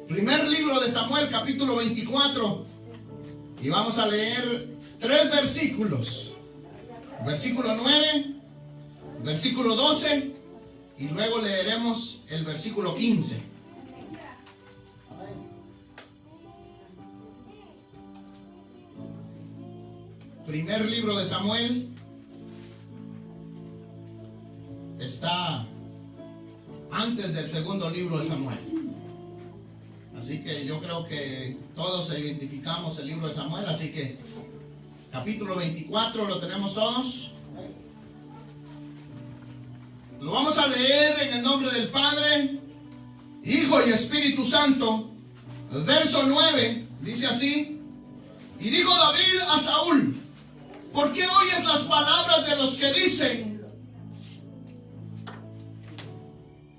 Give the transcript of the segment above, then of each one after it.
Primer libro de Samuel, capítulo 24. Y vamos a leer 3 versículos. Versículo 9, versículo 12 y luego leeremos el versículo 15. Primer libro de Samuel está antes del segundo libro de Samuel. Así que yo creo que todos identificamos el libro de Samuel. Así que capítulo 24 lo tenemos todos. Lo vamos a leer en el nombre del Padre, Hijo y Espíritu Santo. El verso 9 dice así: y dijo David a Saúl: ¿por qué oyes las palabras de los que dicen,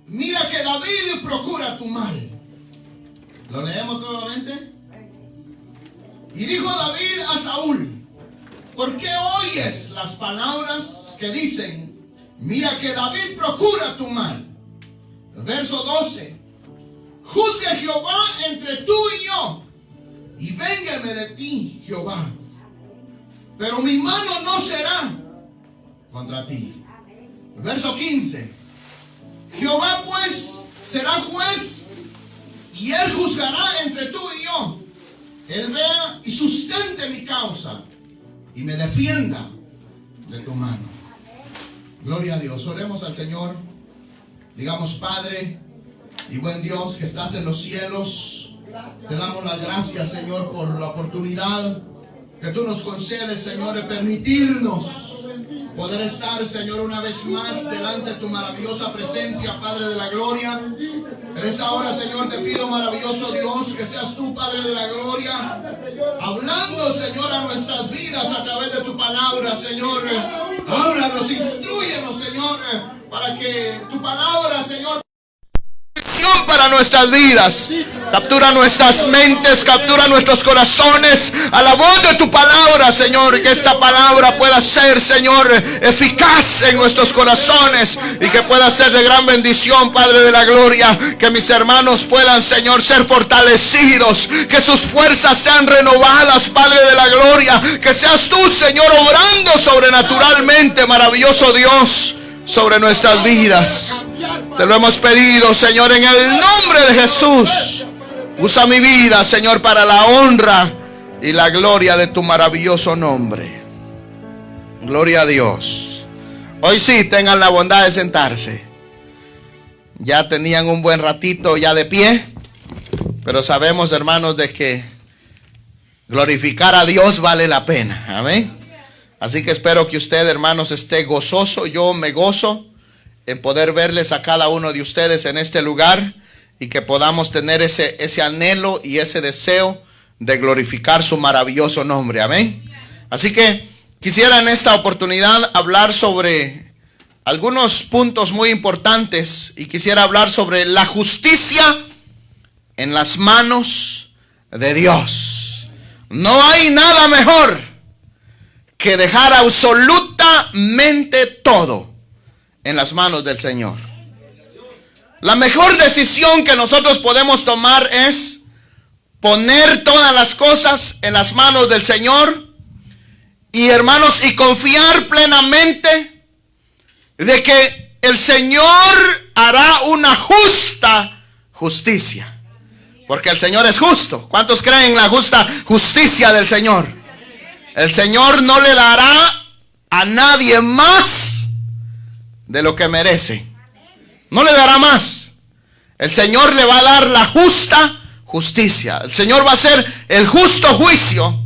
mira que David procura tu mal? ¿Lo leemos nuevamente? Y dijo David a Saúl: ¿por qué oyes las palabras que dicen, mira que David procura tu mal? Verso 12: juzgue Jehová entre tú y yo, y véngame de ti, Jehová, pero mi mano no será contra ti. Verso 15: Jehová pues será juez, y él juzgará entre tú y yo. Él vea y sustente mi causa, y me defienda de tu mano. Gloria a Dios. Oremos al Señor. Digamos: Padre y buen Dios que estás en los cielos, te damos las gracias, Señor, por la oportunidad que tú nos concedes, Señor, de permitirnos poder estar, Señor, una vez más delante de tu maravillosa presencia, Padre de la gloria. En esta hora, Señor, te pido, maravilloso Dios, que seas tú, Padre de la gloria, hablando, Señor, a nuestras vidas a través de tu palabra, Señor. Háblanos, instrúyenos, Señor, para que tu palabra, Señor, para nuestras vidas, captura nuestras mentes, captura nuestros corazones a la voz de tu palabra, Señor. Que esta palabra pueda ser, Señor, eficaz en nuestros corazones y que pueda ser de gran bendición, Padre de la gloria. Que mis hermanos puedan, Señor, ser fortalecidos, que sus fuerzas sean renovadas, Padre de la gloria. Que seas tú, Señor, obrando sobrenaturalmente, maravilloso Dios, sobre nuestras vidas. Te lo hemos pedido, Señor, en el nombre de Jesús. Usa mi vida, Señor, para la honra y la gloria de tu maravilloso nombre. Gloria a Dios. Hoy sí, tengan la bondad de sentarse. Ya tenían un buen ratito ya de pie, pero sabemos, hermanos, de que glorificar a Dios vale la pena. Amén. Así que espero que usted, hermanos, esté gozoso. Yo me gozo en poder verles a cada uno de ustedes en este lugar y que podamos tener ese anhelo y ese deseo de glorificar su maravilloso nombre. Amén. Así que quisiera en esta oportunidad hablar sobre algunos puntos muy importantes y quisiera hablar sobre la justicia en las manos de Dios. No hay nada mejor que dejar absolutamente todo en las manos del Señor. La mejor decisión que nosotros podemos tomar es poner todas las cosas en las manos del Señor y, hermanos, y confiar plenamente de que el Señor hará una justa justicia, porque el Señor es justo. ¿Cuántos creen en la justa justicia del Señor? El Señor no le dará a nadie más de lo que merece. No le dará más. El Señor le va a dar la justa justicia. El Señor va a hacer el justo juicio.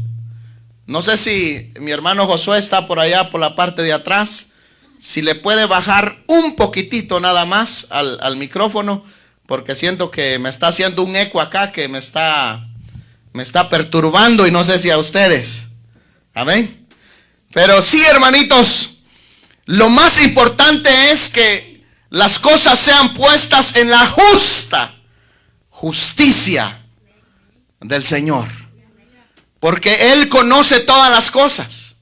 No sé si mi hermano Josué está por allá, por la parte de atrás. Si le puede bajar un poquitito nada más al micrófono, porque siento que me está haciendo un eco acá que me está perturbando, y no sé si a ustedes. Amén. Pero sí, hermanitos, lo más importante es que las cosas sean puestas en la justa justicia del Señor, porque Él conoce todas las cosas.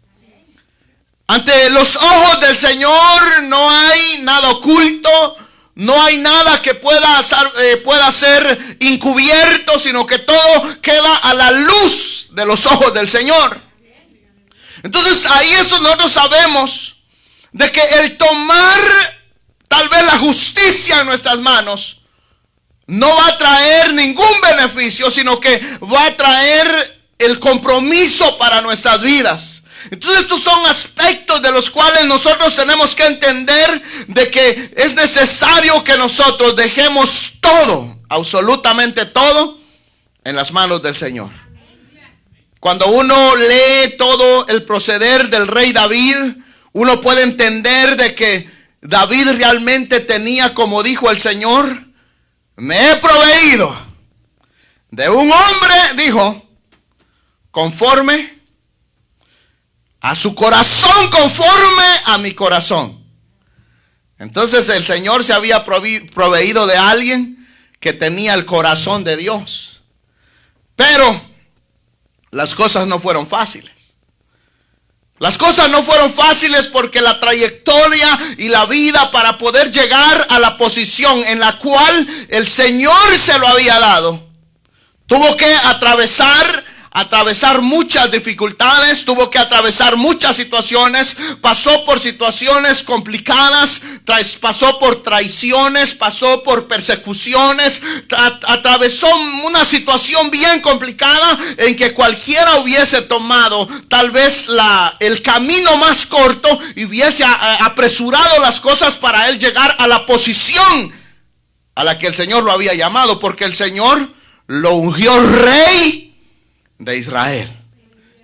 Ante los ojos del Señor no hay nada oculto, no hay nada que pueda ser encubierto, sino que todo queda a la luz de los ojos del Señor. Entonces ahí eso nosotros sabemos de que el tomar tal vez la justicia en nuestras manos no va a traer ningún beneficio, sino que va a traer el compromiso para nuestras vidas. Entonces estos son aspectos de los cuales nosotros tenemos que entender de que es necesario que nosotros dejemos todo, absolutamente todo, en las manos del Señor. Cuando uno lee todo el proceder del rey David, uno puede entender de que David realmente tenía, como dijo el Señor, me he proveído de un hombre, dijo, conforme a su corazón, conforme a mi corazón. Entonces el Señor se había proveído de alguien que tenía el corazón de Dios. Pero las cosas no fueron fáciles. Las cosas no fueron fáciles porque la trayectoria y la vida para poder llegar a la posición en la cual el Señor se lo había dado, tuvo que atravesar muchas dificultades, tuvo que atravesar muchas situaciones, pasó por situaciones complicadas, pasó por traiciones, pasó por persecuciones, atravesó una situación bien complicada en que cualquiera hubiese tomado tal vez el camino más corto y hubiese apresurado las cosas para él llegar a la posición a la que el Señor lo había llamado, porque el Señor lo ungió rey de Israel.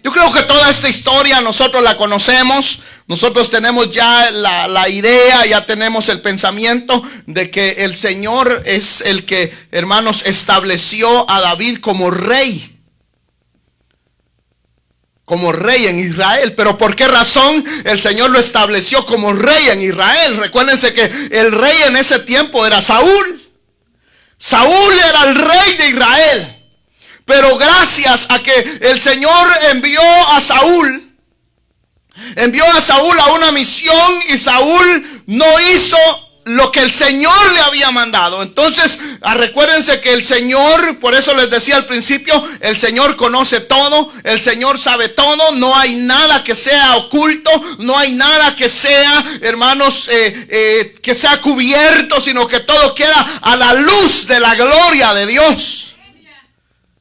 Yo creo que toda esta historia nosotros la conocemos. Nosotros tenemos ya la idea, ya tenemos el pensamiento de que el Señor es el que, hermanos, estableció a David como rey en Israel. Pero ¿por qué razón el Señor lo estableció como rey en Israel? Recuérdense que el rey en ese tiempo era Saúl. Saúl era el rey de Israel. Pero gracias a que el Señor envió a Saúl a una misión, y Saúl no hizo lo que el Señor le había mandado. Entonces recuérdense que el Señor, por eso les decía al principio, el Señor conoce todo, el Señor sabe todo. No hay nada que sea oculto, no hay nada que sea, hermanos, que sea cubierto, sino que todo queda a la luz de la gloria de Dios.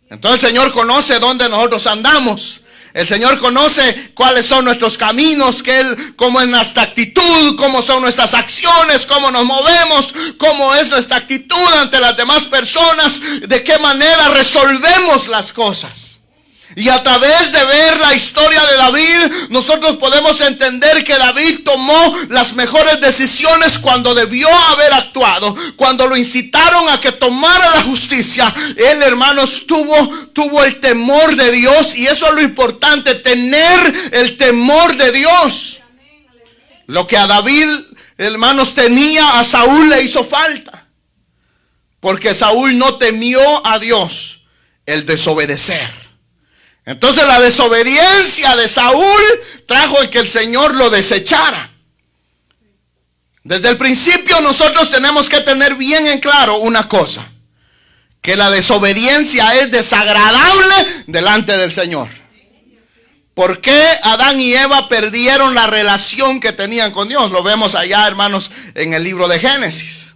Entonces el Señor conoce dónde nosotros andamos. El Señor conoce cuáles son nuestros caminos, cómo es nuestra actitud, cómo son nuestras acciones, cómo nos movemos, cómo es nuestra actitud ante las demás personas, de qué manera resolvemos las cosas. Y a través de ver la historia de David, nosotros podemos entender que David tomó las mejores decisiones cuando debió haber actuado. Cuando lo incitaron a que tomara la justicia, él, hermanos, tuvo el temor de Dios. Y eso es lo importante, tener el temor de Dios. Lo que a David, hermanos, tenía, a Saúl le hizo falta. Porque Saúl no temió a Dios el desobedecer. Entonces la desobediencia de Saúl trajo el que el Señor lo desechara. Desde el principio nosotros tenemos que tener bien en claro una cosa: que la desobediencia es desagradable delante del Señor. ¿Por qué Adán y Eva perdieron la relación que tenían con Dios? Lo vemos allá, hermanos, en el libro de Génesis.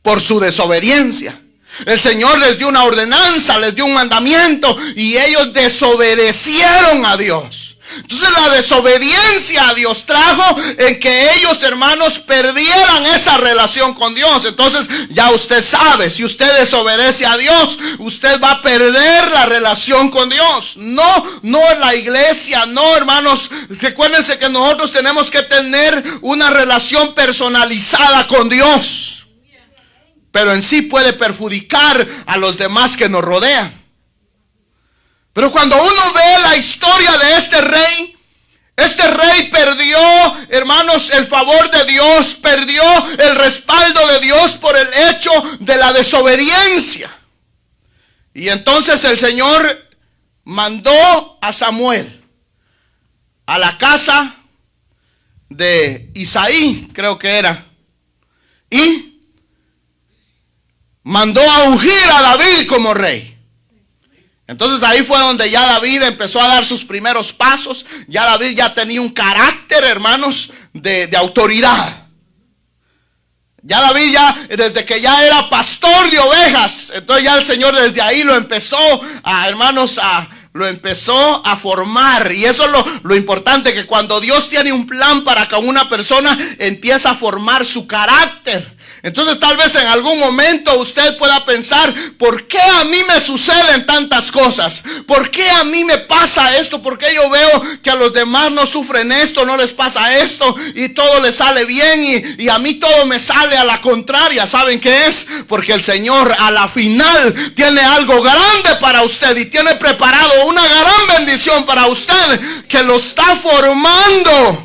Por su desobediencia. El Señor les dio una ordenanza, les dio un mandamiento, y ellos desobedecieron a Dios. Entonces la desobediencia a Dios trajo en que ellos, hermanos, perdieran esa relación con Dios. Entonces ya usted sabe, si usted desobedece a Dios, usted va a perder la relación con Dios. No en la iglesia, no, hermanos. Recuérdense que nosotros tenemos que tener una relación personalizada con Dios. Pero en sí puede perjudicar a los demás que nos rodean. Pero cuando uno ve la historia de este rey perdió, hermanos, el favor de Dios, perdió el respaldo de Dios por el hecho de la desobediencia. Y entonces el Señor mandó a Samuel a la casa de Isaí, creo que era. y mandó a ungir a David como rey. Entonces ahí fue donde ya David empezó a dar sus primeros pasos. Ya David ya tenía un carácter, hermanos, de autoridad. Ya David desde que ya era pastor de ovejas, entonces ya el Señor desde ahí lo empezó lo empezó a formar. Y eso es lo importante, que cuando Dios tiene un plan para que una persona empieza a formar su carácter. Entonces tal vez en algún momento usted pueda pensar: ¿por qué a mí me suceden tantas cosas? ¿Por qué a mí me pasa esto? ¿Por qué yo veo que a los demás no sufren esto, no les pasa esto y todo les sale bien y a mí todo me sale a la contraria? ¿Saben qué es? Porque el Señor a la final tiene algo grande para usted y tiene preparado una gran bendición para usted, que lo está formando.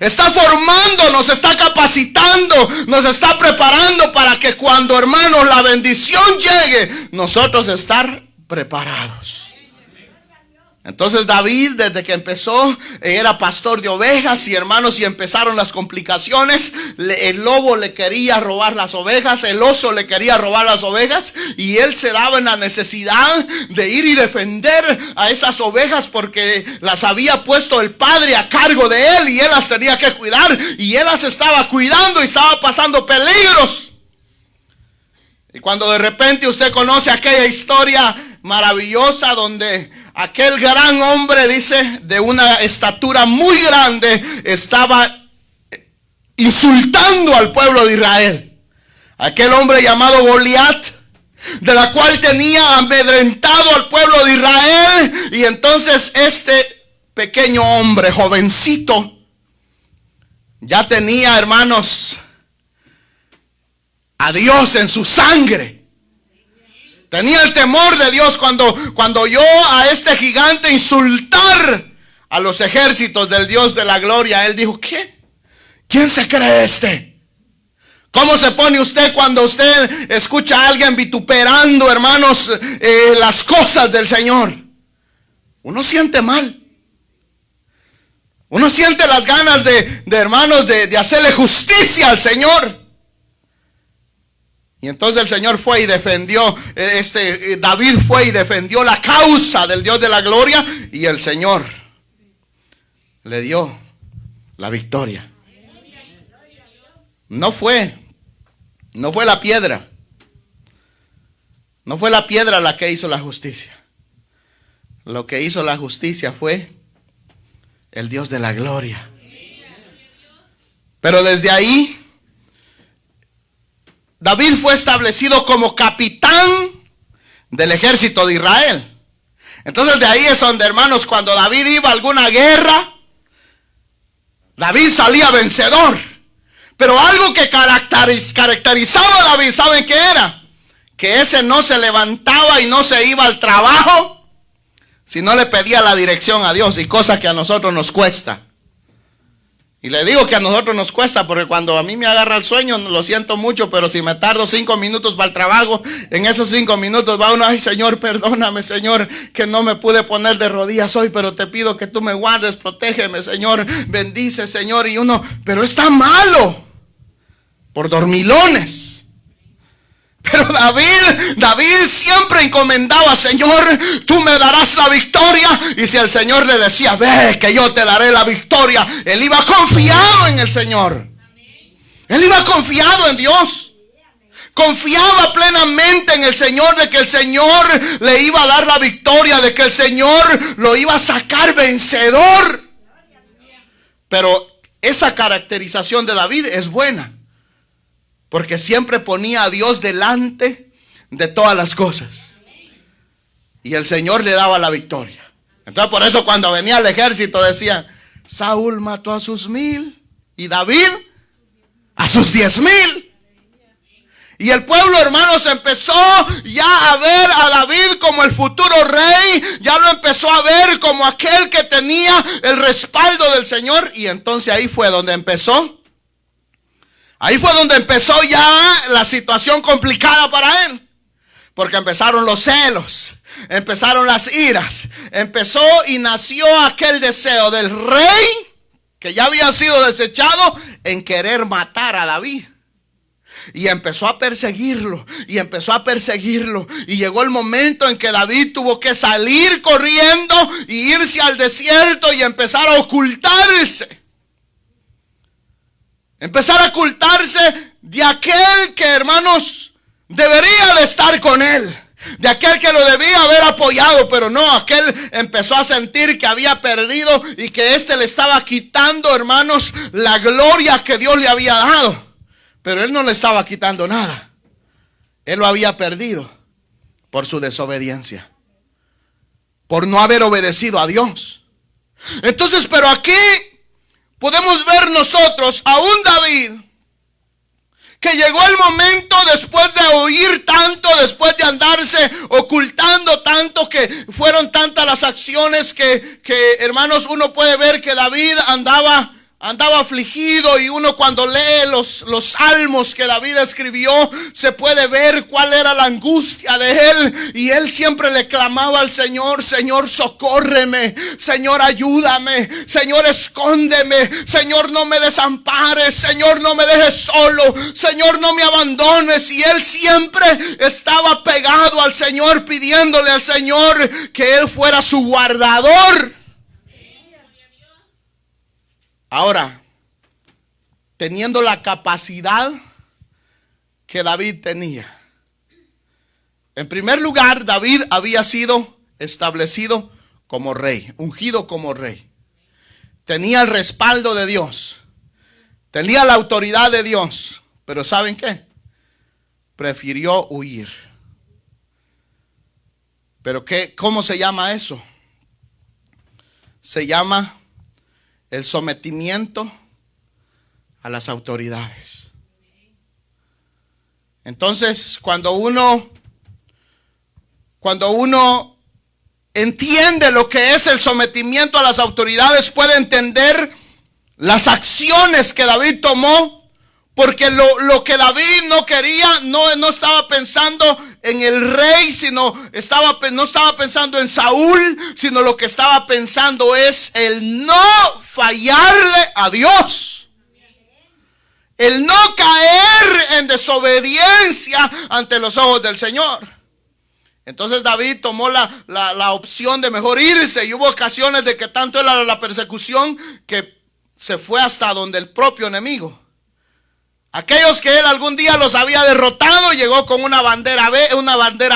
Está formando, nos está capacitando, nos está preparando para que cuando, hermanos, la bendición llegue, nosotros estar preparados. Entonces David, desde que empezó, era pastor de ovejas, y hermanos, y empezaron las complicaciones. El lobo le quería robar las ovejas, el oso le quería robar las ovejas, y él se daba en la necesidad de ir y defender a esas ovejas, porque las había puesto el padre a cargo de él, y él las tenía que cuidar, y él las estaba cuidando y estaba pasando peligros. Y cuando de repente usted conoce aquella historia maravillosa donde aquel gran hombre, dice, de una estatura muy grande, estaba insultando al pueblo de Israel. Aquel hombre llamado Goliat, de la cual tenía amedrentado al pueblo de Israel. Y entonces este pequeño hombre, jovencito, ya tenía, hermanos, a Dios en su sangre. Tenía el temor de Dios. Cuando oyó a este gigante insultar a los ejércitos del Dios de la gloria, él dijo: ¿qué? ¿Quién se cree este? ¿Cómo se pone usted cuando usted escucha a alguien vituperando, hermanos, las cosas del Señor? Uno siente mal. Uno siente las ganas hermanos, de hacerle justicia al Señor. Y entonces el Señor fue y defendió, David fue y defendió la causa del Dios de la gloria, y el Señor le dio la victoria. No fue la piedra. No fue la piedra la que hizo la justicia. Lo que hizo la justicia fue el Dios de la gloria. Pero desde ahí David fue establecido como capitán del ejército de Israel. Entonces de ahí es donde, hermanos, cuando David iba a alguna guerra, David salía vencedor. Pero algo que caracterizaba a David, ¿saben qué era? Que ese no se levantaba y no se iba al trabajo si no le pedía la dirección a Dios, y cosa que a nosotros nos cuesta. Y le digo que a nosotros nos cuesta, porque cuando a mí me agarra el sueño, lo siento mucho, pero si me tardo 5 minutos para el trabajo, en esos 5 minutos va uno: ay, Señor, perdóname, Señor, que no me pude poner de rodillas hoy, pero te pido que tú me guardes, protégeme, Señor, bendice, Señor. Y uno, pero está malo, por dormilones. Pero David siempre encomendaba: Señor, tú me darás la victoria. Y si el Señor le decía: ve que yo te daré la victoria, él iba confiado en el Señor. Él iba confiado en Dios. Confiaba plenamente en el Señor, de que el Señor le iba a dar la victoria, de que el Señor lo iba a sacar vencedor. Pero esa caracterización de David es buena, porque siempre ponía a Dios delante de todas las cosas, y el Señor le daba la victoria. Entonces por eso cuando venía el ejército decían: Saúl mató a sus 1000 y David a sus 10,000. Y el pueblo, hermanos, empezó ya a ver a David como el futuro rey. Ya lo empezó a ver como aquel que tenía el respaldo del Señor. Y entonces ahí fue donde empezó. Ahí fue donde empezó ya la situación complicada para él. Porque empezaron los celos, empezaron las iras, empezó y nació aquel deseo del rey, que ya había sido desechado, en querer matar a David. Y empezó a perseguirlo, y empezó a perseguirlo. Y llegó el momento en que David tuvo que salir corriendo y irse al desierto y empezar a ocultarse. Empezar a ocultarse de aquel que, hermanos, debería de estar con él. De aquel que lo debía haber apoyado, pero no, aquel empezó a sentir que había perdido y que le estaba quitando, hermanos, la gloria que Dios le había dado. Pero él no le estaba quitando nada. Él lo había perdido por su desobediencia, por no haber obedecido a Dios. Entonces, pero aquí podemos ver nosotros a un David que llegó el momento, después de oír tanto, después de andarse ocultando tanto, que fueron tantas las acciones que hermanos, uno puede ver que David andaba afligido, y uno cuando lee los salmos que David escribió, se puede ver cuál era la angustia de él. Y él siempre le clamaba al Señor: Señor, socórreme, Señor, ayúdame, Señor, escóndeme, Señor, no me desampares, Señor, no me dejes solo, Señor, no me abandones. Y él siempre estaba pegado al Señor, pidiéndole al Señor que él fuera su guardador. Ahora, teniendo la capacidad que David tenía, en primer lugar, David había sido establecido como rey, ungido como rey. Tenía el respaldo de Dios, tenía la autoridad de Dios, pero ¿saben qué? Prefirió huir. ¿Pero qué? ¿Cómo se llama eso? Se llama el sometimiento a las autoridades. Entonces, cuando uno entiende lo que es el sometimiento a las autoridades, puede entender las acciones que David tomó. Porque lo que David no quería, no estaba pensando en el rey, no estaba pensando en Saúl, sino lo que estaba pensando es el no fallarle a Dios. El no caer en desobediencia ante los ojos del Señor. Entonces David tomó la opción de mejor irse, y hubo ocasiones de que tanto era la persecución que se fue hasta donde el propio enemigo. Aquellos que él algún día los había derrotado, llegó con una bandera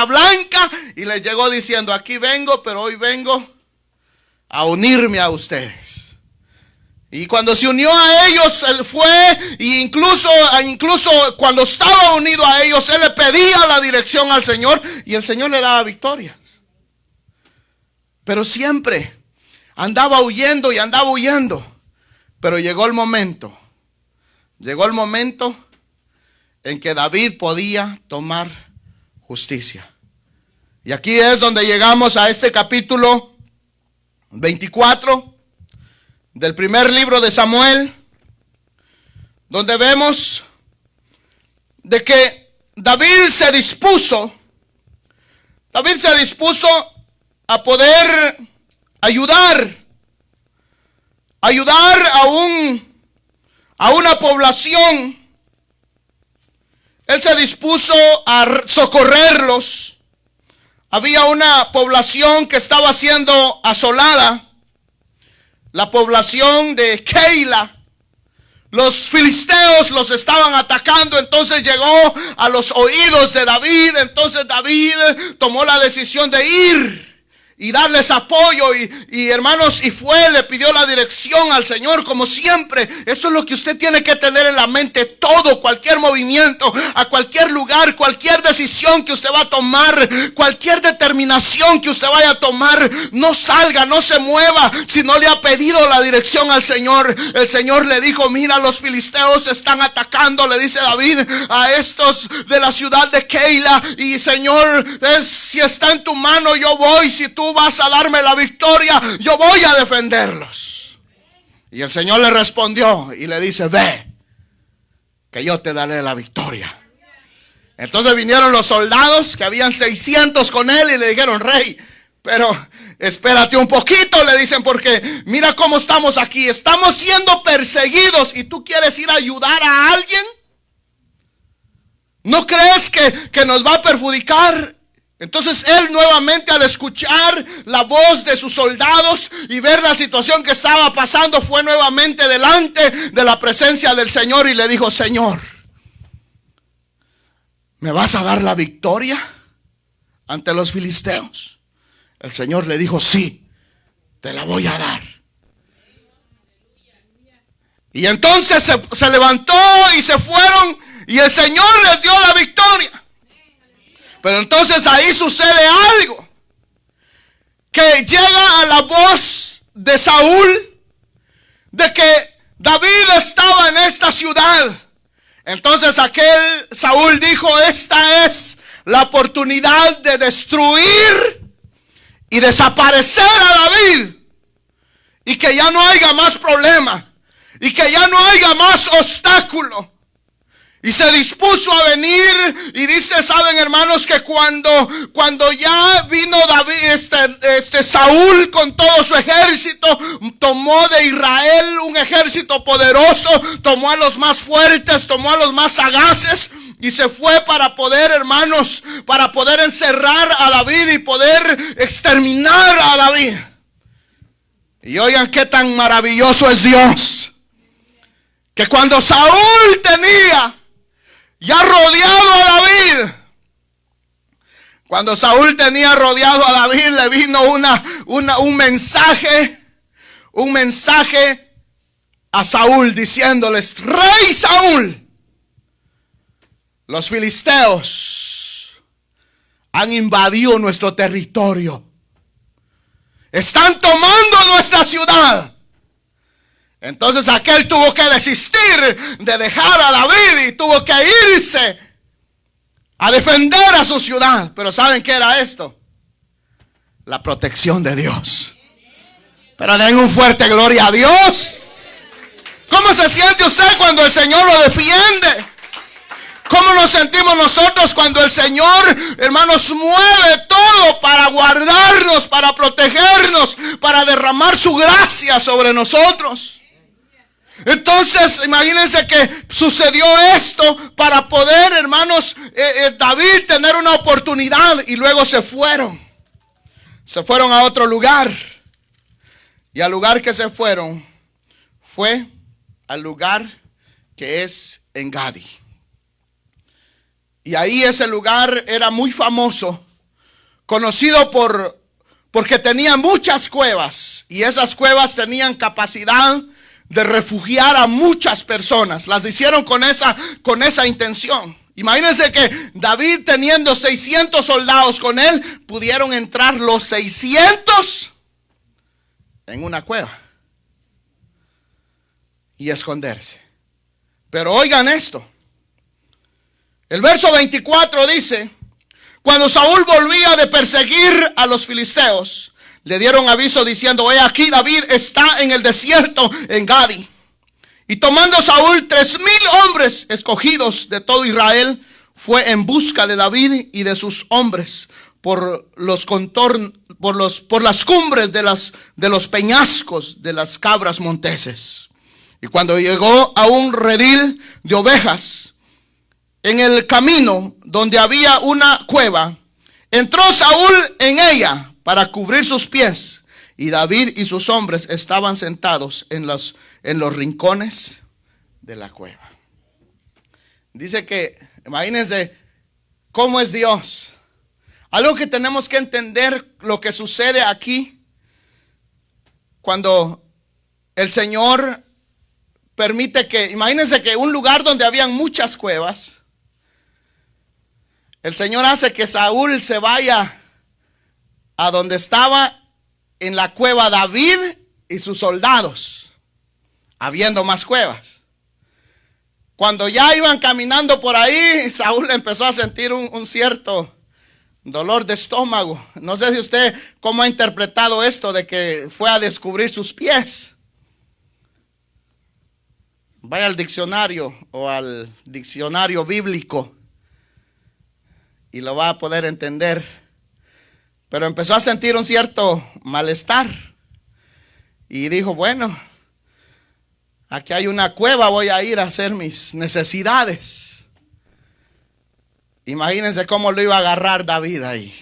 blanca y les llegó diciendo: aquí vengo, pero hoy vengo a unirme a ustedes. Y cuando se unió a ellos, él fue, e incluso cuando estaba unido a ellos, él le pedía la dirección al Señor y el Señor le daba victorias. Pero siempre andaba huyendo. Pero llegó el momento en que David podía tomar justicia. Y aquí es donde llegamos a este capítulo 24 del primer libro de Samuel, donde vemos de que David se dispuso a poder ayudar a una población. Él se dispuso a socorrerlos. Había una población que estaba siendo asolada, la población de Keila. Los filisteos los estaban atacando, entonces llegó a los oídos de David. Entonces David tomó la decisión de ir y darles apoyo, y hermanos, y le pidió la dirección al Señor, como siempre. Esto es lo que usted tiene que tener en la mente. Cualquier movimiento, a cualquier lugar, cualquier decisión que usted va a tomar, cualquier determinación que usted vaya a tomar, no salga, no se mueva si no le ha pedido la dirección al Señor. El Señor le dijo: mira, los filisteos están atacando, le dice David, a estos de la ciudad de Keila, y Señor, si está en tu mano, yo voy. Si tú vas a darme la victoria, yo voy a defenderlos. Y el Señor le respondió y le dice: ve, que yo te daré la victoria. Entonces vinieron los soldados, que habían 600 con él, y le dijeron: rey, pero espérate un poquito, le dicen, porque mira cómo estamos aquí, estamos siendo perseguidos y tú quieres ir a ayudar a alguien. ¿No crees que nos va a perjudicar? Entonces él nuevamente, al escuchar la voz de sus soldados y ver la situación que estaba pasando, fue nuevamente delante de la presencia del Señor y le dijo: Señor, ¿me vas a dar la victoria ante los filisteos? El Señor le dijo: sí, te la voy a dar. Y entonces se levantó y se fueron, y el Señor les dio la victoria. Pero entonces ahí sucede algo, que llega a la voz de Saúl de que David estaba en esta ciudad. Entonces aquel Saúl dijo: esta es la oportunidad de destruir y desaparecer a David, y que ya no haya más problema, y que ya no haya más obstáculo. Y se dispuso a venir, y dice, saben hermanos, que cuando ya vino David, Saúl con todo su ejército, tomó de Israel un ejército poderoso, tomó a los más fuertes, tomó a los más sagaces, y se fue para poder, hermanos, para poder encerrar a David y poder exterminar a David. Y oigan qué tan maravilloso es Dios, que cuando Saúl tenía ya rodeado a David, cuando Saúl tenía rodeado a David, le vino un mensaje a Saúl diciéndoles: Rey Saúl, los filisteos han invadido nuestro territorio, están tomando nuestra ciudad. Entonces aquel tuvo que desistir de dejar a David y tuvo que irse a defender a su ciudad. Pero ¿saben qué era esto? La protección de Dios. Pero den un fuerte gloria a Dios. ¿Cómo se siente usted cuando el Señor lo defiende? ¿Cómo nos sentimos nosotros cuando el Señor, hermanos, mueve todo para guardarnos, para protegernos, para derramar su gracia sobre nosotros? Entonces imagínense que sucedió esto para poder, hermanos, David tener una oportunidad, y luego se fueron a otro lugar. Y al lugar que se fueron fue al lugar que es En-Gadi. Y ahí ese lugar era muy famoso, conocido porque tenía muchas cuevas, y esas cuevas tenían capacidad de refugiar a muchas personas. Las hicieron con esa intención. Imagínense que David, teniendo 600 soldados con él, pudieron entrar los 600 en una cueva y esconderse. Pero oigan esto. El verso 24 dice: cuando Saúl volvía de perseguir a los filisteos, le dieron aviso diciendo: he aquí, David está en el desierto en Gadi. Y tomando Saúl 3,000 hombres escogidos de todo Israel, fue en busca de David y de sus hombres por las cumbres de los peñascos de las cabras monteses. Y cuando llegó a un redil de ovejas, en el camino donde había una cueva, entró Saúl en ella para cubrir sus pies, y David y sus hombres estaban sentados en los rincones de la cueva. Dice que, imagínense cómo es Dios. Algo que tenemos que entender, lo que sucede aquí, cuando el Señor permite que, imagínense que un lugar donde habían muchas cuevas, el Señor hace que Saúl se vaya a donde estaba en la cueva David y sus soldados, habiendo más cuevas. Cuando ya iban caminando por ahí, Saúl empezó a sentir un cierto dolor de estómago. No sé si usted cómo ha interpretado esto de que fue a descubrir sus pies. Vaya al diccionario o al diccionario bíblico y lo va a poder entender. Pero empezó a sentir un cierto malestar y dijo: bueno, aquí hay una cueva, voy a ir a hacer mis necesidades. Imagínense cómo lo iba a agarrar David ahí.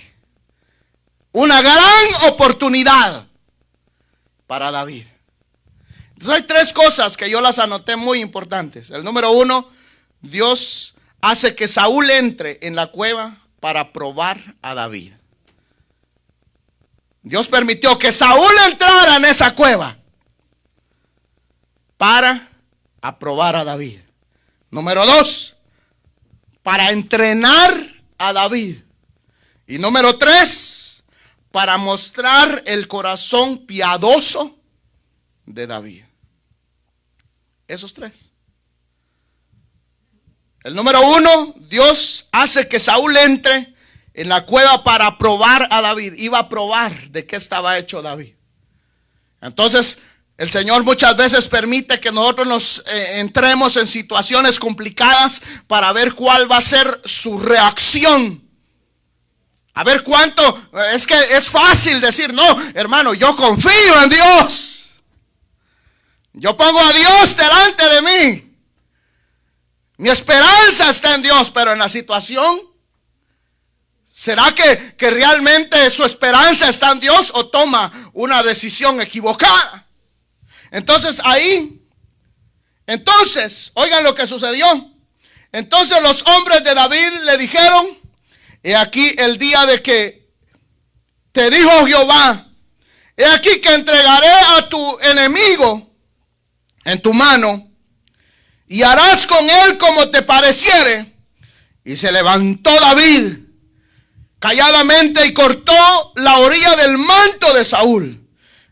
Una gran oportunidad para David. Entonces hay tres cosas que yo las anoté muy importantes. El número uno, Dios hace que Saúl entre en la cueva para probar a David. Dios permitió que Saúl entrara en esa cueva para aprobar a David. Número dos, para entrenar a David. Y número tres, para mostrar el corazón piadoso de David. Esos tres. El número uno, Dios hace que Saúl entre en la cueva para probar a David. Iba a probar de qué estaba hecho David. Entonces, el Señor muchas veces permite que nosotros nos entremos en situaciones complicadas para ver cuál va a ser su reacción. A ver cuánto, es que es fácil decir, no, hermano, yo confío en Dios. Yo pongo a Dios delante de mí. Mi esperanza está en Dios, pero en la situación, ¿será que realmente su esperanza está en Dios o toma una decisión equivocada? Entonces oigan lo que sucedió. Entonces los hombres de David le dijeron, he aquí el día de que te dijo Jehová, he aquí que entregaré a tu enemigo en tu mano y harás con él como te pareciere. Y se levantó David calladamente y cortó la orilla del manto de Saúl.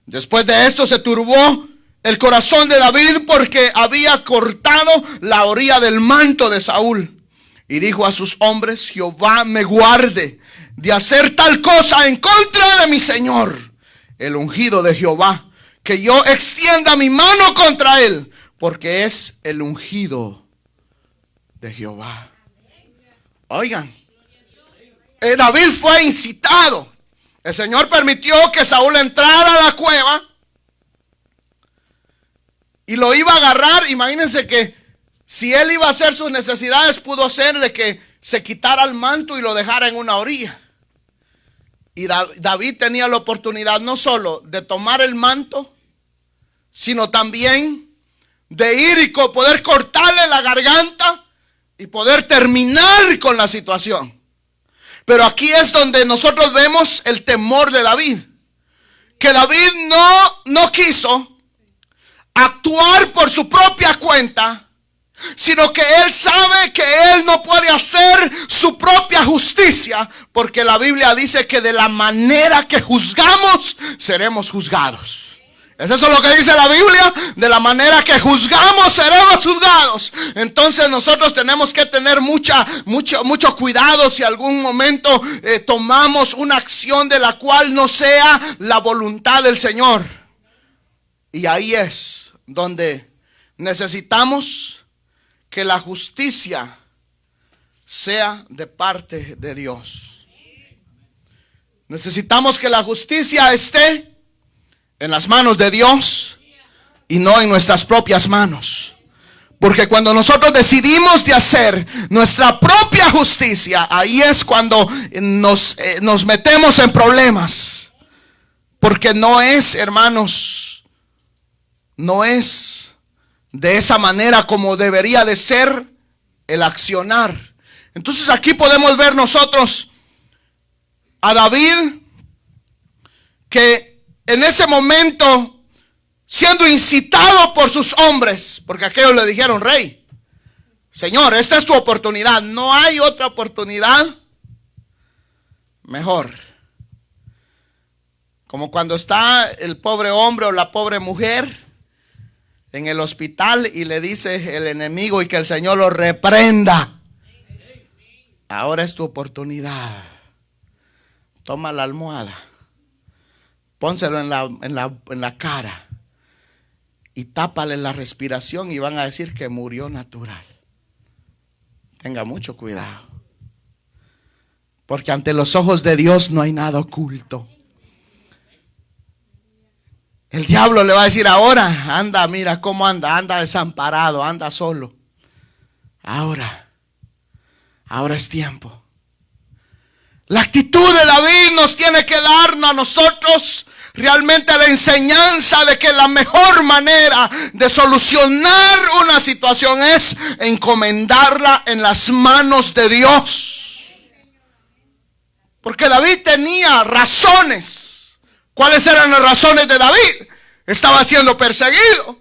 Después de esto se turbó el corazón de David porque había cortado la orilla del manto de Saúl. Y dijo a sus hombres, Jehová me guarde de hacer tal cosa en contra de mi señor, el ungido de Jehová, que yo extienda mi mano contra él, porque es el ungido de Jehová. Oigan, David fue incitado. El Señor permitió que Saúl entrara a la cueva y lo iba a agarrar. Imagínense que si él iba a hacer sus necesidades, pudo ser de que se quitara el manto y lo dejara en una orilla. Y David tenía la oportunidad no solo de tomar el manto, sino también de ir y poder cortarle la garganta y poder terminar con la situación. Pero aquí es donde nosotros vemos el temor de David. Que David no quiso actuar por su propia cuenta, sino que él sabe que él no puede hacer su propia justicia, porque la Biblia dice que de la manera que juzgamos, seremos juzgados. ¿Es eso lo que dice la Biblia? De la manera que juzgamos, seremos juzgados. Entonces nosotros tenemos que tener mucho cuidado si algún momento tomamos una acción de la cual no sea la voluntad del Señor. Y ahí es donde necesitamos que la justicia sea de parte de Dios. Necesitamos que la justicia esté en las manos de Dios y no en nuestras propias manos. Porque cuando nosotros decidimos de hacer nuestra propia justicia, ahí es cuando nos metemos en problemas. Porque no es, hermanos, no es de esa manera como debería de ser el accionar. Entonces aquí podemos ver nosotros a David que en ese momento, siendo incitado por sus hombres, porque aquellos le dijeron, rey, Señor, esta es tu oportunidad, no hay otra oportunidad mejor. Como cuando está el pobre hombre o la pobre mujer en el hospital y le dice el enemigo y que el Señor lo reprenda. Ahora es tu oportunidad. Toma la almohada, pónselo en la cara y tápale la respiración y van a decir que murió natural. Tenga mucho cuidado, porque ante los ojos de Dios no hay nada oculto. El diablo le va a decir, ahora anda, mira cómo anda desamparado, anda solo. Ahora es tiempo. La actitud de David nos tiene que darnos a nosotros realmente la enseñanza de que la mejor manera de solucionar una situación es encomendarla en las manos de Dios. Porque David tenía razones. ¿Cuáles eran las razones de David? Estaba siendo perseguido.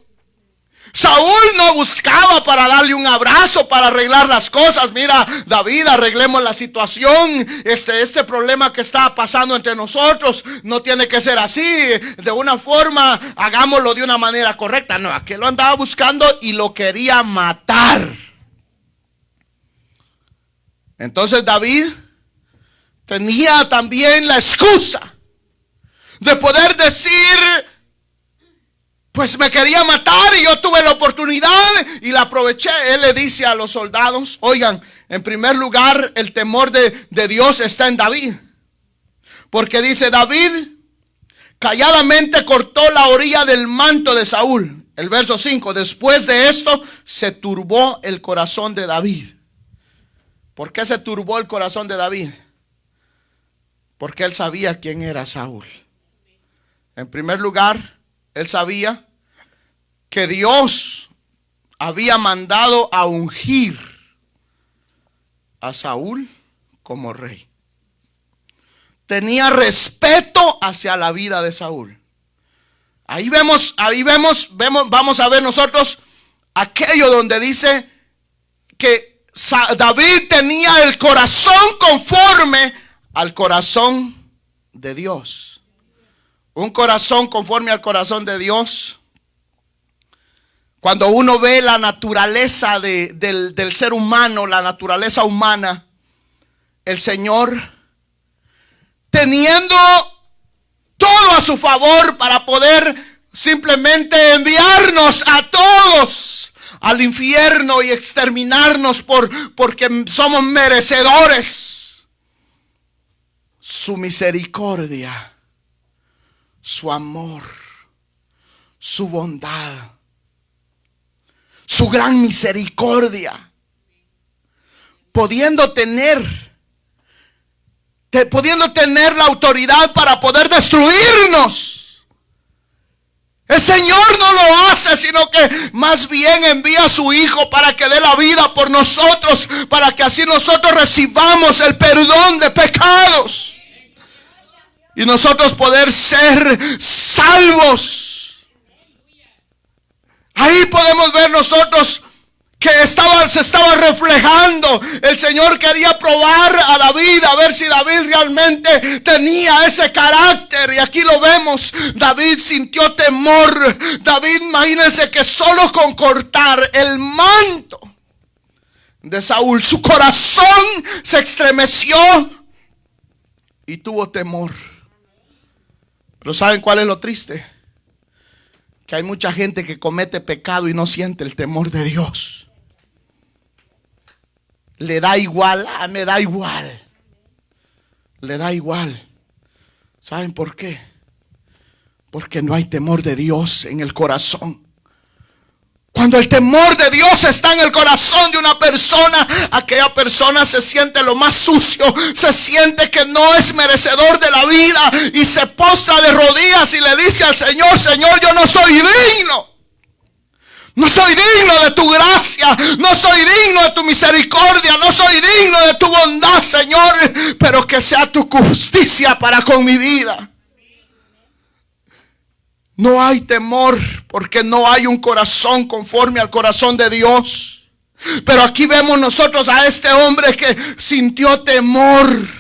Saúl no buscaba para darle un abrazo, para arreglar las cosas. Mira, David, arreglemos la situación. Este problema que está pasando entre nosotros no tiene que ser así. De una forma, hagámoslo de una manera correcta. No, aquel lo andaba buscando y lo quería matar. Entonces David tenía también la excusa de poder decir: pues me quería matar y yo tuve la oportunidad y la aproveché. Él le dice a los soldados: oigan, en primer lugar, el temor de Dios está en David. Porque dice: David calladamente cortó la orilla del manto de Saúl. El verso 5, después de esto se turbó el corazón de David. ¿Por qué se turbó el corazón de David? Porque él sabía quién era Saúl. En primer lugar, él sabía que Dios había mandado a ungir a Saúl como rey. Tenía respeto hacia la vida de Saúl. Ahí vemos, vamos a ver nosotros aquello donde dice que David tenía el corazón conforme al corazón de Dios. Un corazón conforme al corazón de Dios. Cuando uno ve la naturaleza del ser humano, la naturaleza humana, el Señor teniendo todo a su favor para poder simplemente enviarnos a todos al infierno y exterminarnos porque somos merecedores. Su misericordia, su amor, su bondad, su gran misericordia, pudiendo tener la autoridad para poder destruirnos. El Señor no lo hace, sino que más bien envía a su Hijo para que dé la vida por nosotros, para que así nosotros recibamos el perdón de pecados y nosotros poder ser salvos. Ahí podemos ver nosotros que se estaba reflejando. El Señor quería probar a David, a ver si David realmente tenía ese carácter. Y aquí lo vemos. David sintió temor. David, imagínense que solo con cortar el manto de Saúl, su corazón se estremeció y tuvo temor. Pero ¿saben cuál es lo triste? Que hay mucha gente que comete pecado y no siente el temor de Dios. Le da igual, me da igual. Le da igual. ¿Saben por qué? Porque no hay temor de Dios en el corazón. Cuando el temor de Dios está en el corazón de una persona, aquella persona se siente lo más sucio, se siente que no es merecedor de la vida y se postra de rodillas y le dice al Señor: Señor, yo no soy digno. No soy digno de tu gracia, no soy digno de tu misericordia, no soy digno de tu bondad, Señor, pero que sea tu justicia para con mi vida. No hay temor porque no hay un corazón conforme al corazón de Dios. Pero aquí vemos nosotros a este hombre que sintió temor.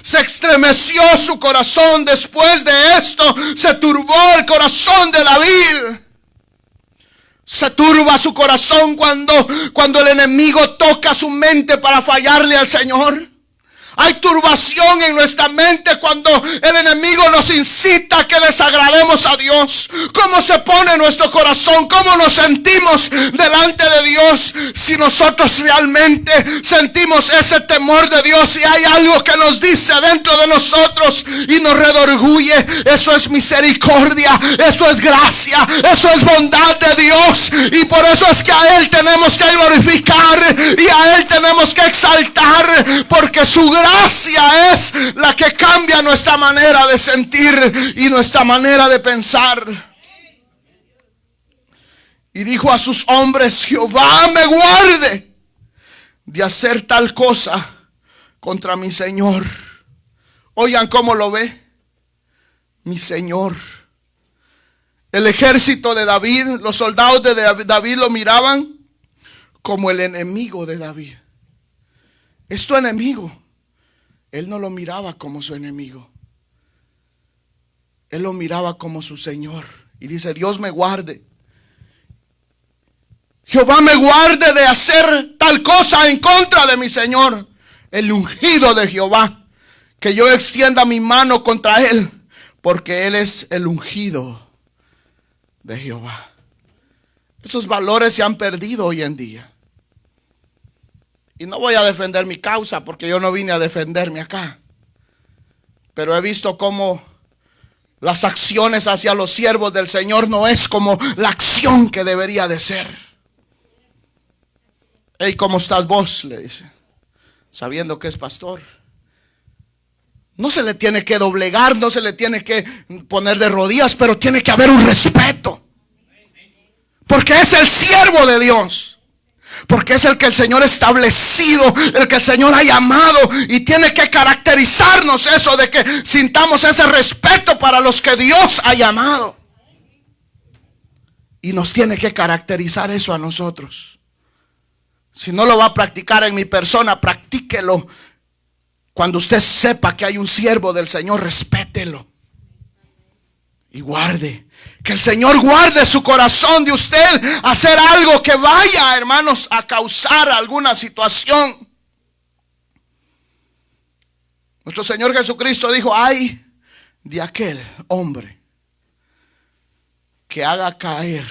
Se estremeció su corazón. Después de esto se turbó el corazón de David. Se turba su corazón cuando el enemigo toca su mente para fallarle al Señor. Hay turbación en nuestra mente cuando el enemigo nos incita a que desagrademos a Dios. ¿Cómo se pone nuestro corazón? ¿Cómo nos sentimos delante de Dios? Si nosotros realmente sentimos ese temor de Dios y hay algo que nos dice dentro de nosotros y nos redorgulle, eso es misericordia, eso es gracia, eso es bondad de Dios. Y por eso es que a Él tenemos que glorificar y a Él tenemos que exaltar, porque su gracia es la que cambia nuestra manera de sentir y nuestra manera de pensar. Y dijo a sus hombres: Jehová me guarde de hacer tal cosa contra mi Señor. Oigan cómo lo ve: mi Señor. El ejército de David, los soldados de David lo miraban como el enemigo de David. Es tu enemigo. Él no lo miraba como su enemigo. Él lo miraba como su Señor. Y dice: Dios me guarde. Jehová me guarde de hacer tal cosa en contra de mi Señor, el ungido de Jehová, que yo extienda mi mano contra él, porque él es el ungido de Jehová. Esos valores se han perdido hoy en día. Y no voy a defender mi causa, porque yo no vine a defenderme acá. Pero he visto cómo las acciones hacia los siervos del Señor no es como la acción que debería de ser. Hey, ¿cómo estás vos?, le dice, sabiendo que es pastor. No se le tiene que doblegar, no se le tiene que poner de rodillas, pero tiene que haber un respeto. Porque es el siervo de Dios. Porque es el que el Señor ha establecido, el que el Señor ha llamado. Y tiene que caracterizarnos eso, de que sintamos ese respeto para los que Dios ha llamado. Y nos tiene que caracterizar eso a nosotros. Si no lo va a practicar en mi persona, practíquelo. Cuando usted sepa que hay un siervo del Señor, respételo. Y guarde. Que el Señor guarde su corazón de usted a hacer algo que vaya, hermanos, a causar alguna situación. Nuestro Señor Jesucristo dijo: ay de aquel hombre que haga caer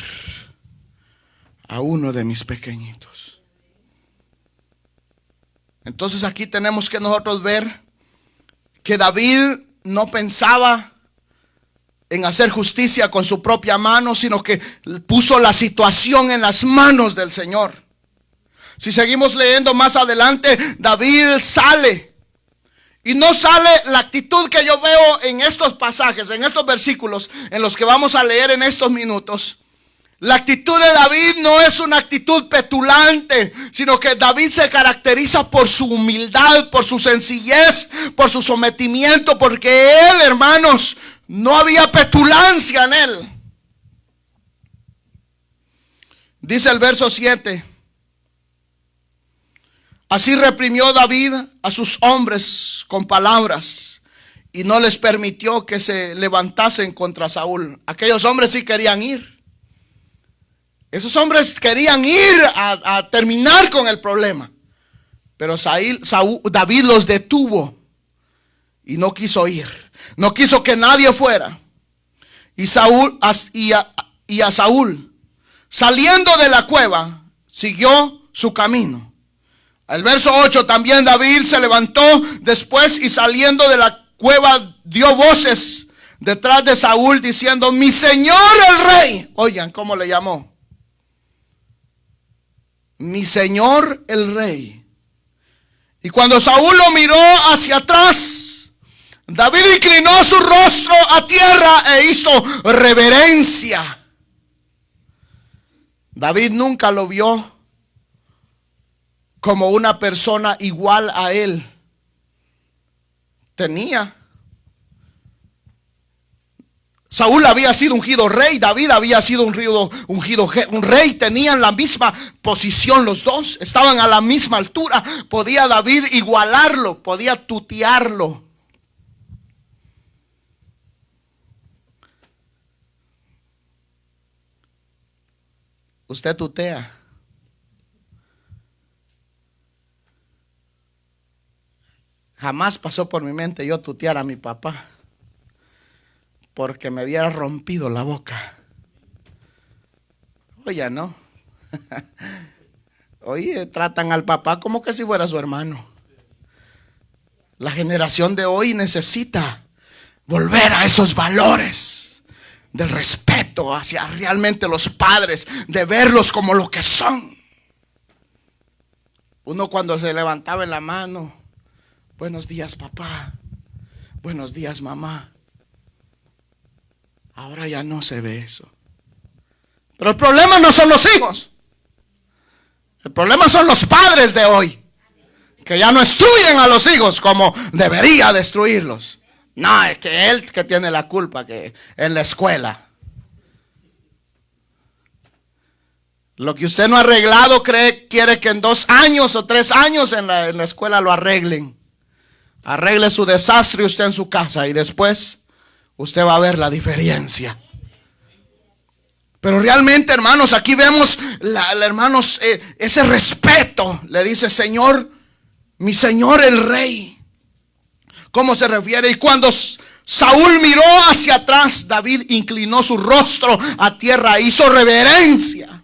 a uno de mis pequeñitos. Entonces aquí tenemos que nosotros ver que David no pensaba en hacer justicia con su propia mano, sino que puso la situación en las manos del Señor. Si seguimos leyendo más adelante, David sale. Y no sale la actitud que yo veo en estos pasajes, en estos versículos en los que vamos a leer en estos minutos. La actitud de David no es una actitud petulante, sino que David se caracteriza por su humildad, por su sencillez, por su sometimiento, porque él, hermanos, no había petulancia en él. Dice el verso 7: así reprimió David a sus hombres con palabras y no les permitió que se levantasen contra Saúl. Aquellos hombres sí querían ir. Esos hombres querían ir a terminar con el problema. Pero David los detuvo y no quiso ir. No quiso que nadie fuera. Y a Saúl, saliendo de la cueva, siguió su camino. El verso 8: también David se levantó después y saliendo de la cueva dio voces detrás de Saúl diciendo: mi señor el rey. Oigan cómo le llamó: mi señor el rey. Y cuando Saúl lo miró hacia atrás, David inclinó su rostro a tierra e hizo reverencia. David nunca lo vio como una persona igual a él. Saúl había sido ungido rey, David había sido un rey, tenían la misma posición los dos, estaban a la misma altura. Podía David igualarlo, podía tutearlo. Usted tutea. Jamás pasó por mi mente yo tutear a mi papá, porque me hubiera rompido la boca. Oye, no. Oye, tratan al papá como que si fuera su hermano. La generación de hoy necesita volver a esos valores del respeto hacia realmente los padres, de verlos como lo que son. Uno cuando se levantaba en la mano, buenos días papá, buenos días mamá. Ahora ya no se ve eso. Pero el problema no son los hijos. El problema son los padres de hoy, que ya no instruyen a los hijos como debería destruirlos. No, es que él que tiene la culpa, que en la escuela. Lo que usted no ha arreglado, quiere que en 2 años o 3 años en la escuela lo arreglen. Arregle su desastre usted en su casa y después usted va a ver la diferencia. Pero realmente, hermanos, aquí vemos, hermanos, ese respeto. Le dice, Señor, mi Señor el Rey. ¿Cómo se refiere? Y cuando Saúl miró hacia atrás, David inclinó su rostro a tierra, hizo reverencia.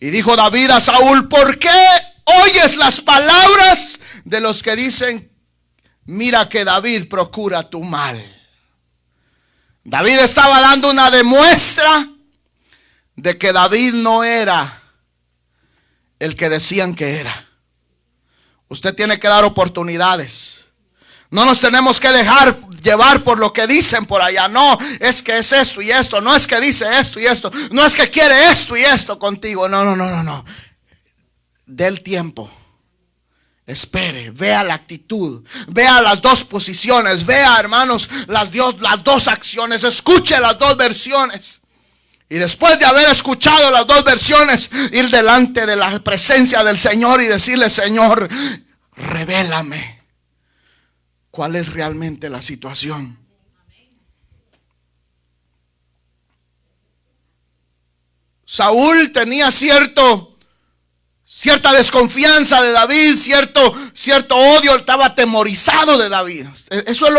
Y dijo David a Saúl, ¿por qué oyes las palabras de los que dicen, mira que David procura tu mal? David estaba dando una demuestra de que David no era el que decían que era. Usted tiene que dar oportunidades. No nos tenemos que dejar llevar por lo que dicen por allá. No, es que es esto y esto. No es que dice esto y esto. No es que quiere esto y esto contigo. No. Dé el tiempo. Espere, vea la actitud, vea las 2 posiciones, vea, hermanos, las 2 acciones, escuche las 2 versiones. Y después de haber escuchado las 2 versiones, ir delante de la presencia del Señor y decirle, Señor, revélame cuál es realmente la situación. Saúl tenía cierta desconfianza de David, cierto odio, estaba atemorizado de David. Eso es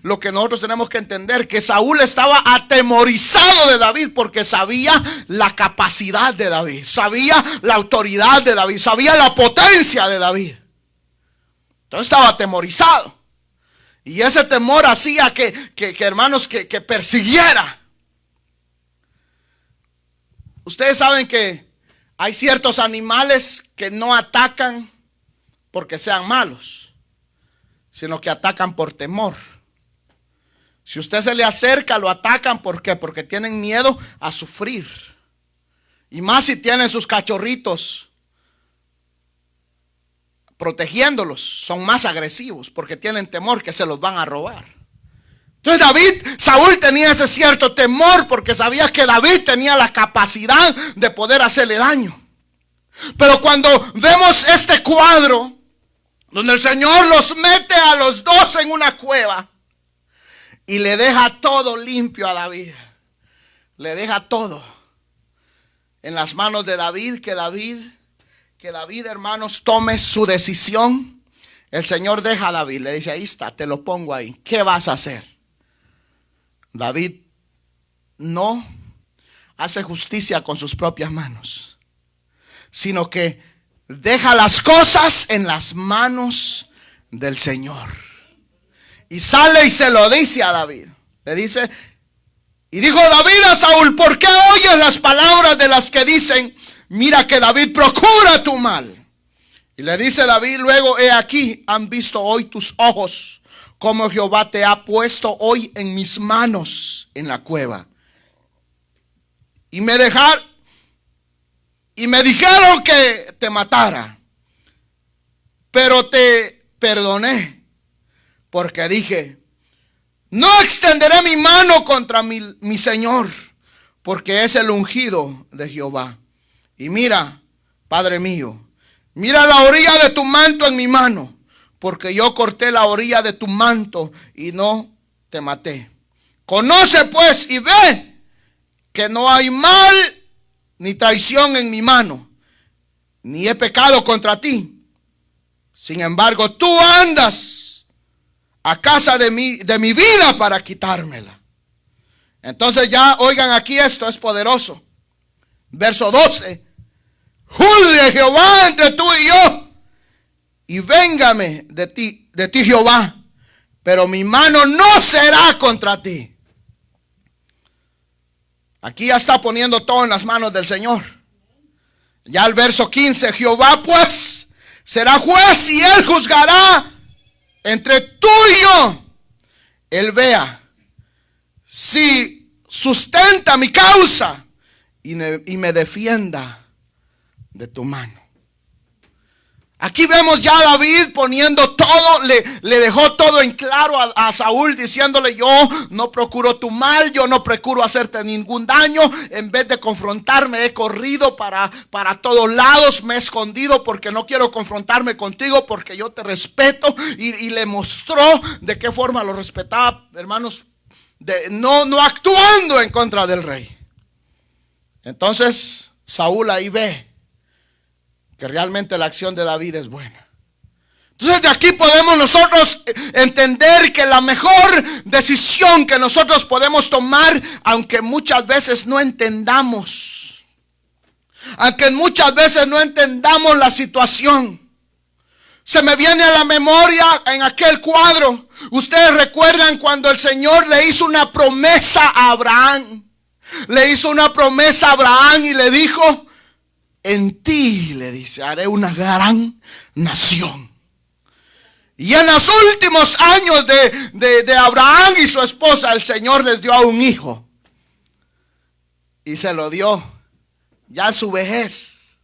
lo que nosotros tenemos que entender, que Saúl estaba atemorizado de David porque sabía la capacidad de David, sabía la autoridad de David, sabía la potencia de David. Entonces estaba atemorizado. Y ese temor hacía que hermanos, que persiguiera. Ustedes saben que hay ciertos animales que no atacan porque sean malos, sino que atacan por temor. Si usted se le acerca, lo atacan. ¿Por qué? Porque tienen miedo a sufrir. Y más si tienen sus cachorritos protegiéndolos, son más agresivos porque tienen temor que se los van a robar. Entonces Saúl tenía ese cierto temor porque sabía que David tenía la capacidad de poder hacerle daño. Pero cuando vemos este cuadro donde el Señor los mete a los 2 en una cueva y le deja todo limpio a David, le deja todo en las manos de David, que David, hermanos, tome su decisión. El Señor deja a David, le dice, ahí está, te lo pongo ahí, ¿qué vas a hacer? David no hace justicia con sus propias manos, sino que deja las cosas en las manos del Señor. Y sale y se lo dice a David. Le dice, y dijo David a Saúl, ¿por qué oyes las palabras de las que dicen, mira que David procura tu mal? Y le dice David luego, he aquí, han visto hoy tus ojos como Jehová te ha puesto hoy en mis manos en la cueva. Y me dijeron que te matara, pero te perdoné, porque dije, no extenderé mi mano contra mi Señor, porque es el ungido de Jehová. Y mira, Padre mío, mira la orilla de tu manto en mi mano, porque yo corté la orilla de tu manto y no te maté. Conoce pues y ve que no hay mal ni traición en mi mano, ni he pecado contra ti, Sin embargo, tú andas a casa de mi vida para quitármela. Entonces ya, oigan aquí, esto es poderoso. Verso 12. Juzgue Jehová entre tú y yo, y véngame de ti Jehová, pero mi mano no será contra ti. Aquí ya está poniendo todo en las manos del Señor. Ya el verso 15, Jehová pues será juez y él juzgará entre tú y yo. Él vea si sustenta mi causa y me defienda de tu mano. Aquí vemos ya a David poniendo todo, le dejó todo en claro a Saúl, diciéndole: yo no procuro tu mal, yo no procuro hacerte ningún daño. En vez de confrontarme, he corrido para todos lados, me he escondido porque no quiero confrontarme contigo, porque yo te respeto. Y le mostró de qué forma lo respetaba, hermanos, no actuando en contra del rey. Entonces Saúl ahí ve que realmente la acción de David es buena. Entonces de aquí podemos nosotros entender que la mejor decisión que nosotros podemos tomar, aunque muchas veces no entendamos, la situación. Se me viene a la memoria en aquel cuadro. Ustedes recuerdan cuando el Señor le hizo una promesa a Abraham. Le hizo una promesa a Abraham y le dijo: en ti, le dice, haré una gran nación. Y en los últimos años de Abraham y su esposa, el Señor les dio a un hijo. Y se lo dio ya en su vejez.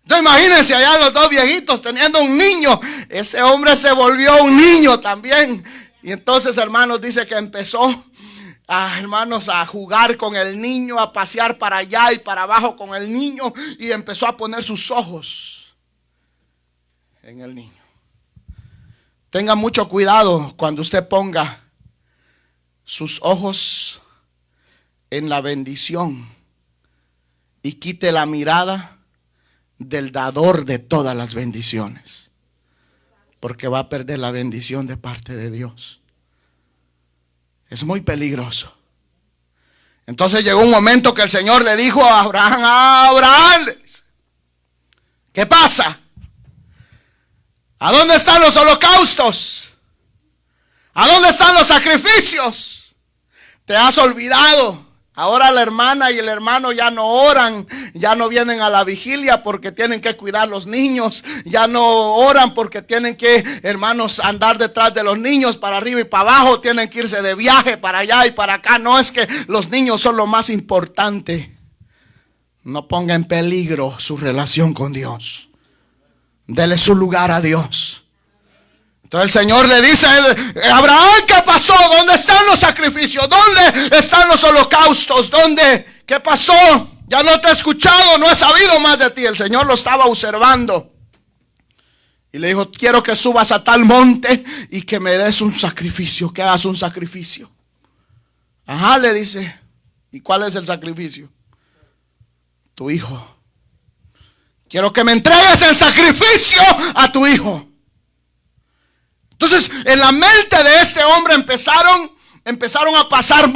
Entonces imagínense allá los dos viejitos teniendo un niño. Ese hombre se volvió un niño también. Y entonces, hermanos, dice que empezó a jugar con el niño, a pasear para allá y para abajo con el niño, y empezó a poner sus ojos en el niño. Tenga mucho cuidado cuando usted ponga sus ojos en la bendición y quite la mirada del dador de todas las bendiciones, porque va a perder la bendición de parte de Dios. Es muy peligroso. Entonces llegó un momento que el Señor le dijo a Abraham, ¿qué pasa? ¿A dónde están los holocaustos? ¿A dónde están los sacrificios? Te has olvidado. Ahora la hermana y el hermano ya no oran, ya no vienen a la vigilia porque tienen que cuidar los niños, ya no oran porque tienen que, hermanos, andar detrás de los niños para arriba y para abajo, tienen que irse de viaje para allá y para acá. No, es que los niños son lo más importante. No ponga en peligro su relación con Dios. Dele su lugar a Dios. Entonces el Señor le dice: Abraham, ¿qué pasó? ¿Dónde están los sacrificios? ¿Dónde están los holocaustos? ¿Dónde? ¿Qué pasó? Ya no te he escuchado, no he sabido más de ti. El Señor lo estaba observando y le dijo: quiero que subas a tal monte y que me des un sacrificio, que hagas un sacrificio. Ajá, le dice. ¿Y cuál es el sacrificio? Tu hijo. Quiero que me entregues el sacrificio a tu hijo. Entonces, en la mente de este hombre empezaron a pasar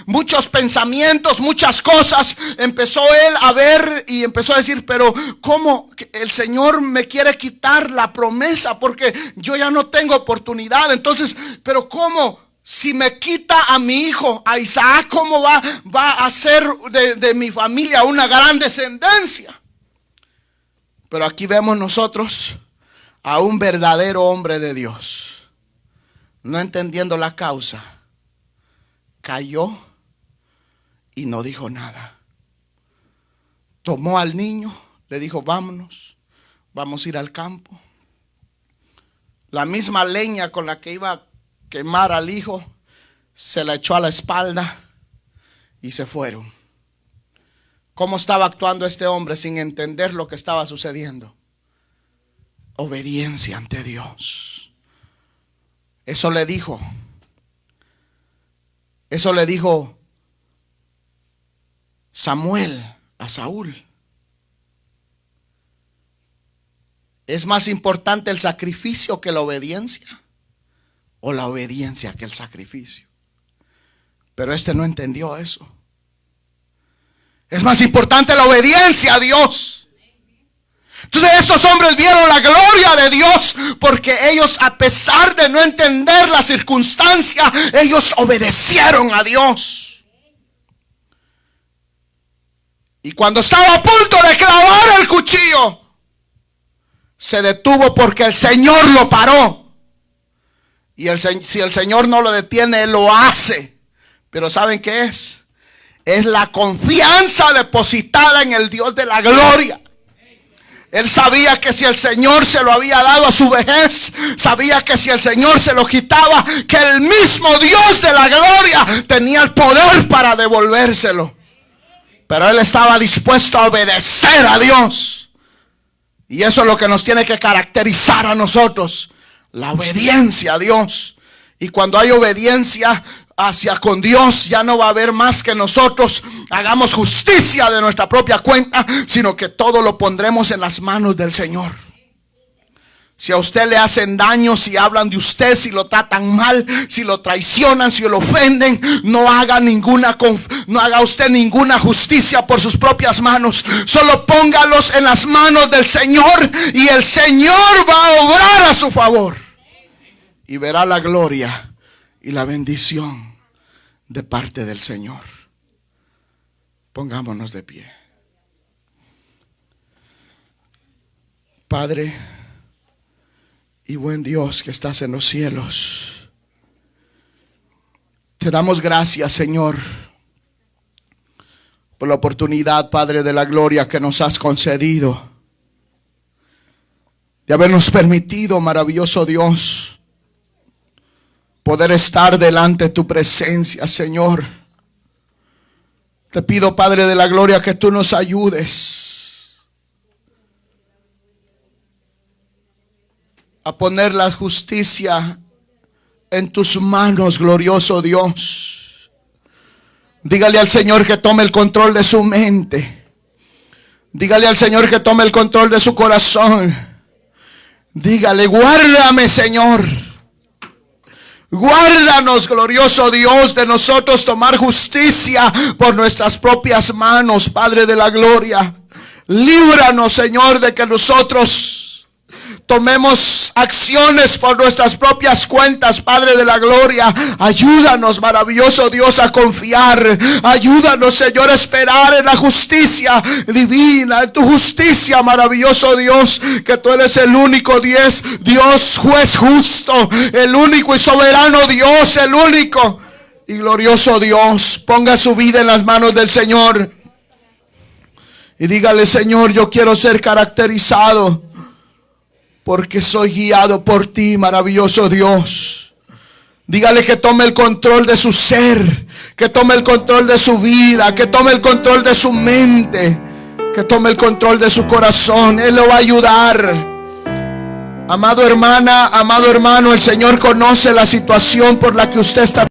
muchos pensamientos, muchas cosas. Empezó él a ver y empezó a decir: pero ¿cómo el Señor me quiere quitar la promesa? Porque yo ya no tengo oportunidad. Entonces, pero ¿cómo? Si me quita a mi hijo, a Isaac, ¿cómo va a ser de mi familia una gran descendencia? Pero aquí vemos nosotros a un verdadero hombre de Dios, no entendiendo la causa, cayó y no dijo nada. Tomó al niño, le dijo: vámonos, vamos a ir al campo. La misma leña con la que iba a quemar al hijo, se la echó a la espalda y se fueron. ¿Cómo estaba actuando este hombre sin entender lo que estaba sucediendo? Obediencia ante Dios. Eso le dijo Samuel a Saúl. ¿Es más importante el sacrificio que la obediencia? ¿O la obediencia que el sacrificio? Pero este no entendió eso. Es más importante la obediencia a Dios. Entonces estos hombres vieron la gloria de Dios porque ellos, a pesar de no entender la circunstancia, ellos obedecieron a Dios. Y cuando estaba a punto de clavar el cuchillo, se detuvo porque el Señor lo paró. Y si el Señor no lo detiene, Él lo hace. Pero ¿saben qué es? Es la confianza depositada en el Dios de la gloria. Él sabía que si el Señor se lo había dado a su vejez, sabía que si el Señor se lo quitaba, que el mismo Dios de la gloria tenía el poder para devolvérselo. Pero él estaba dispuesto a obedecer a Dios. Y eso es lo que nos tiene que caracterizar a nosotros: la obediencia a Dios. Y cuando hay obediencia hacia con Dios, ya no va a haber más que nosotros hagamos justicia de nuestra propia cuenta, sino que todo lo pondremos en las manos del Señor. Si a usted le hacen daño, si hablan de usted, si lo tratan mal, si lo traicionan, si lo ofenden, no haga usted ninguna justicia por sus propias manos. Solo póngalos en las manos del Señor y el Señor va a obrar a su favor. Y verá la gloria y la bendición de parte del Señor. Pongámonos de pie. Padre y buen Dios que estás en los cielos, te damos gracias, Señor, por la oportunidad, Padre de la gloria, que nos has concedido de habernos permitido, maravilloso Dios, poder estar delante de tu presencia, Señor. Te pido, Padre de la gloria, que tú nos ayudes a poner la justicia en tus manos, glorioso Dios. Dígale al Señor que tome el control de su mente. Dígale al Señor que tome el control de su corazón. Dígale: guárdame, Señor. Guárdanos, glorioso Dios, de nosotros tomar justicia por nuestras propias manos, Padre de la gloria. Líbranos, Señor, de que nosotros tomemos acciones por nuestras propias cuentas, Padre de la gloria. Ayúdanos, maravilloso Dios, a confiar. Ayúdanos, Señor, a esperar en la justicia divina, en tu justicia, maravilloso Dios, que tú eres el único Dios, juez justo, el único y soberano Dios, el único y glorioso Dios. Ponga su vida en las manos del Señor y dígale: Señor, yo quiero ser caracterizado porque soy guiado por ti, maravilloso Dios. Dígale que tome el control de su ser, que tome el control de su vida, que tome el control de su mente, que tome el control de su corazón. Él lo va a ayudar. Amado hermana, amado hermano, el Señor conoce la situación por la que usted está